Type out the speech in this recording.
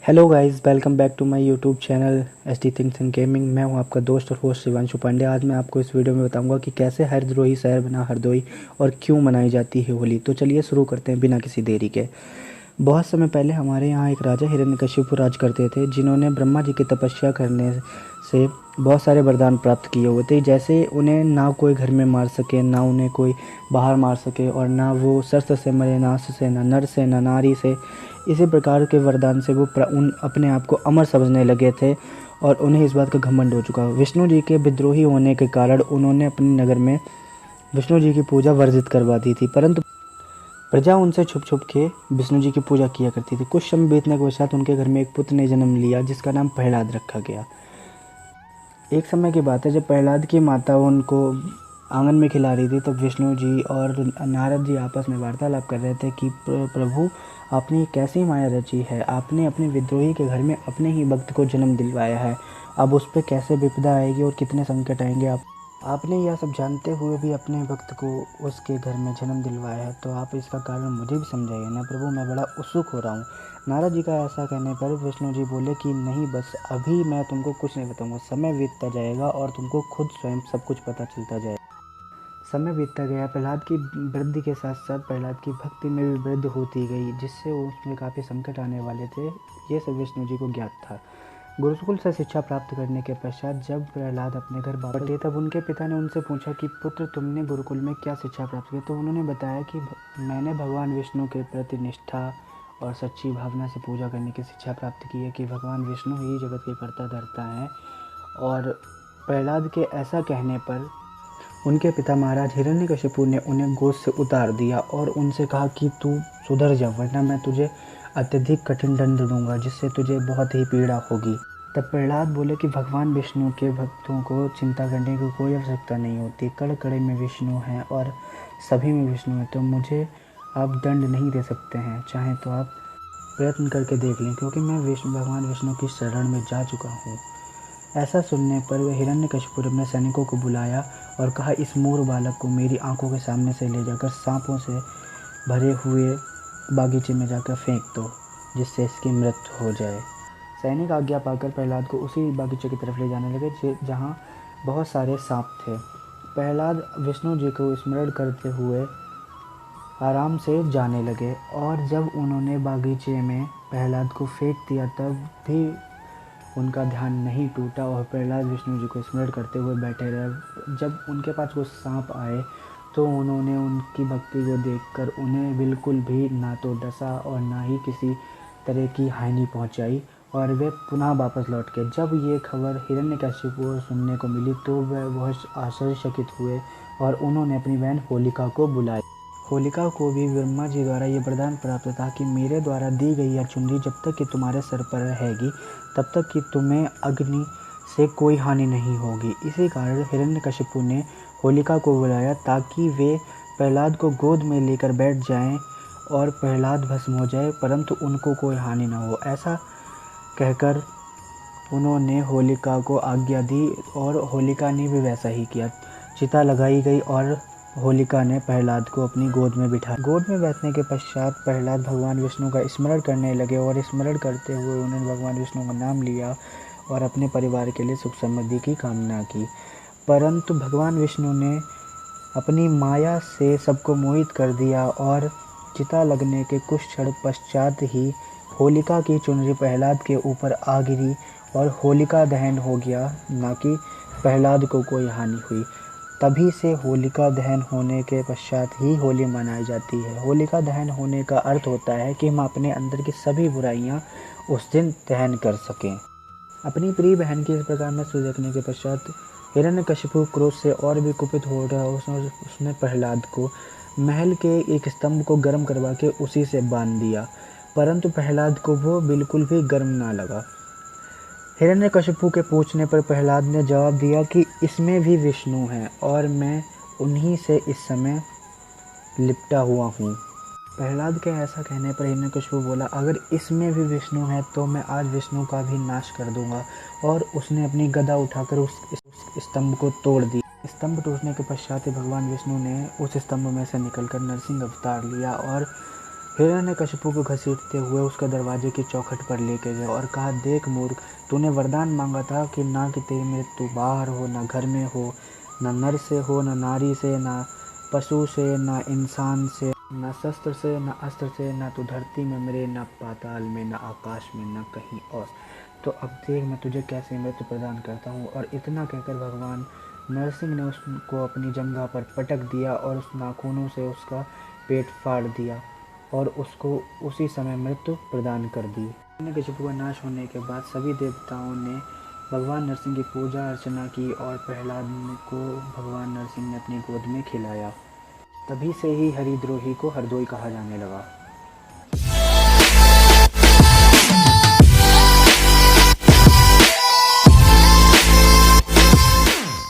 Hello guys, welcome back to my YouTube channel S T things and gaming. मैं हूं आपका दोस्त और होस्ट शिवांशु पांडे। आज मैं आपको इस वीडियो में बताऊंगा कि कैसे हरद्रोही शहर बना हरदोई और क्यों मनाई जाती है होली। तो चलिए शुरू करते हैं बिना किसी देरी के। बहुत समय पहले हमारे यहाँ एक राजा हिरण्यकशिपु राज करते थे, जिन्होंने ब्रह्मा जी की तपस्या करने से बहुत सारे वरदान प्राप्त किए हुए थे। जैसे उन्हें ना कोई घर में मार सके, ना उन्हें कोई बाहर मार सके, और ना वो शस्त्र से मरे, नाश से, ना नर से, ना नारी से। इसी प्रकार के वरदान से वो उन अपने आप को अमर समझने लगे थे और उन्हें इस बात का घमंड हो चुका। विष्णु जी के विद्रोही होने के कारण उन्होंने अपने नगर में विष्णु जी की पूजा वर्जित करवा दी थी, परंतु प्रजा उनसे छुप छुप के विष्णु जी की पूजा किया करती थी। कुछ समय बीतने के पश्चात उनके घर में एक पुत्र ने जन्म लिया, जिसका नाम प्रहलाद रखा गया। एक समय की बात है, जब प्रहलाद की माता उनको आंगन में खिला रही थी, तब विष्णु जी और नारद जी आपस में वार्तालाप कर रहे थे कि प्रभु, आपने ये कैसी माया रची है। आपने अपने विद्रोही के घर में अपने ही भक्त को जन्म दिलवाया है। अब उस पर कैसे विपदा आएगी और कितने संकट आएंगे। आपने यह सब जानते हुए भी अपने भक्त को उसके घर में जन्म दिलवाया है, तो आप इसका कारण मुझे भी समझाइए ना प्रभु, मैं बड़ा उत्सुक हो रहा हूँ। नारद जी का ऐसा कहने पर विष्णु जी बोले कि नहीं, बस अभी मैं तुमको कुछ नहीं बताऊंगा। समय बीतता जाएगा और तुमको खुद स्वयं सब कुछ पता चलता जाएगा। समय बीतता गया। प्रहलाद की वृद्धि के साथ साथ प्रहलाद की भक्ति में भी वृद्धि होती गई, जिससे उसमें काफ़ी संकट आने वाले थे। ये सब विष्णु जी को ज्ञात था। गुरुकुल से शिक्षा प्राप्त करने के पश्चात जब प्रहलाद अपने घर वापस लौटे, तब उनके पिता ने उनसे पूछा कि पुत्र, तुमने गुरुकुल में क्या शिक्षा प्राप्त की। तो उन्होंने बताया कि मैंने भगवान विष्णु के प्रति निष्ठा और सच्ची भावना से पूजा करने की शिक्षा प्राप्त की है, कि भगवान विष्णु ही जगत के कर्ता धर्ता हैं। और प्रहलाद के ऐसा कहने पर उनके पिता महाराज हिरण्यकशिपु ने उन्हें गोद से उतार दिया और उनसे कहा कि तू सुधर जा, वरना मैं तुझे अत्यधिक कठिन दंड दूंगा, जिससे तुझे बहुत ही पीड़ा होगी। तब प्रहलाद बोले कि भगवान विष्णु के भक्तों को चिंता करने की कोई आवश्यकता नहीं होती। कण कण में विष्णु हैं और सभी में विष्णु है, तो मुझे आप दंड नहीं दे सकते हैं। चाहे तो आप प्रयत्न करके देख लें, क्योंकि मैं भगवान विष्णु की शरण में जा चुका हूँ। ऐसा सुनने पर वह हिरण्यकशिपु ने अपने सैनिकों को बुलाया और कहा, इस मूर बालक को मेरी आंखों के सामने से ले जाकर सांपों से भरे हुए बागीचे में जाकर फेंक दो, जिससे इसकी मृत्यु हो जाए। सैनिक आज्ञा पाकर प्रहलाद को उसी बागीचे की तरफ ले जाने लगे जहाँ बहुत सारे सांप थे। प्रहलाद विष्णु जी को स्मरण करते हुए आराम से जाने लगे, और जब उन्होंने बागीचे में प्रहलाद को फेंक दिया, तब भी उनका ध्यान नहीं टूटा और प्रहलाद विष्णु जी को स्मरण करते हुए बैठे रहे। जब उनके पास वो सांप आए, तो उन्होंने उनकी भक्ति को देखकर उन्हें बिल्कुल भी ना तो डसा और ना ही किसी तरह की हानि पहुंचाई, और वे पुनः वापस लौट गए। जब ये खबर हिरण्यकशिपु को सुनने को मिली, तो वह बहुत आश्चर्यचकित हुए और उन्होंने अपनी बहन होलिका को बुलाया। होलिका को भी ब्रह्मा जी द्वारा ये वरदान प्राप्त था कि मेरे द्वारा दी गई यह चुनरी जब तक कि तुम्हारे सर पर रहेगी, तब तक कि तुम्हें अग्नि से कोई हानि नहीं होगी। इसी कारण हिरण्यकशिपु ने होलिका को बुलाया, ताकि वे प्रहलाद को गोद में लेकर बैठ जाएं और प्रहलाद भस्म हो जाए, परंतु उनको कोई हानि न हो। ऐसा कहकर उन्होंने होलिका को आज्ञा दी और होलिका ने भी वैसा ही किया। चिता लगाई गई और होलिका ने प्रहलाद को अपनी गोद में बिठा। गोद में बैठने के पश्चात प्रहलाद भगवान विष्णु का स्मरण करने लगे, और स्मरण करते हुए उन्होंने भगवान विष्णु का नाम लिया और अपने परिवार के लिए सुख समृद्धि की कामना की। परंतु भगवान विष्णु ने अपनी माया से सबको मोहित कर दिया, और चिता लगने के कुछ क्षण पश्चात ही होलिका की चुनरी प्रहलाद के ऊपर आ गिरी और होलिका दहन हो गया, ना कि प्रहलाद को कोई हानि हुई। तभी से होलिका दहन होने के पश्चात ही होली मनाई जाती है। होलिका दहन होने का अर्थ होता है कि हम अपने अंदर की सभी बुराइयां उस दिन दहन कर सकें। अपनी प्रिय बहन की इस प्रकार में देखने के पश्चात हिरण्यकशिपु क्रोध से और भी कुपित हो रहा। उसने प्रहलाद को महल के एक स्तंभ को गर्म करवा के उसी से बांध दिया, परंतु प्रहलाद को वो बिल्कुल भी गर्म ना लगा। हिरण्यकशिपु के पूछने पर प्रहलाद ने जवाब दिया कि इसमें भी विष्णु हैं और मैं उन्हीं से इस समय लिपटा हुआ हूँ। प्रहलाद के ऐसा कहने पर हिरण्यकशिपु बोला, अगर इसमें भी विष्णु है तो मैं आज विष्णु का भी नाश कर दूंगा। और उसने अपनी गदा उठाकर उस स्तंभ को तोड़ दिया। स्तंभ टूटने के पश्चात भगवान विष्णु ने उस स्तंभ में से निकलकर नरसिंह अवतार लिया और हिरण्यकशिपु को घसीटते हुए उसका दरवाजे की चौखट पर लेके गए और कहा, देख मूर्ख, तूने वरदान मांगा था कि ना कि तेरी मृत्यु बाहर हो, ना घर में हो, ना नर से हो, ना नारी से, ना पशु से, ना इंसान से, ना शस्त्र से, ना अस्त्र से, ना तो धरती में मरे, ना पाताल में, ना आकाश में, ना कहीं और। तो अब देख मैं तुझे कैसे मृत्यु प्रदान करता हूँ। और इतना कहकर भगवान नरसिंह ने उसको अपनी जंघा पर पटक दिया और उस नाखूनों से उसका पेट फाड़ दिया और उसको उसी समय मृत्यु प्रदान कर दी। हिरण्यकशिपु का नाश होने के बाद सभी देवताओं ने भगवान नरसिंह की पूजा अर्चना की और प्रहलाद को भगवान नरसिंह ने अपनी गोद में खिलाया। तभी से ही हरिद्रोही को हरदोई कहा जाने लगा।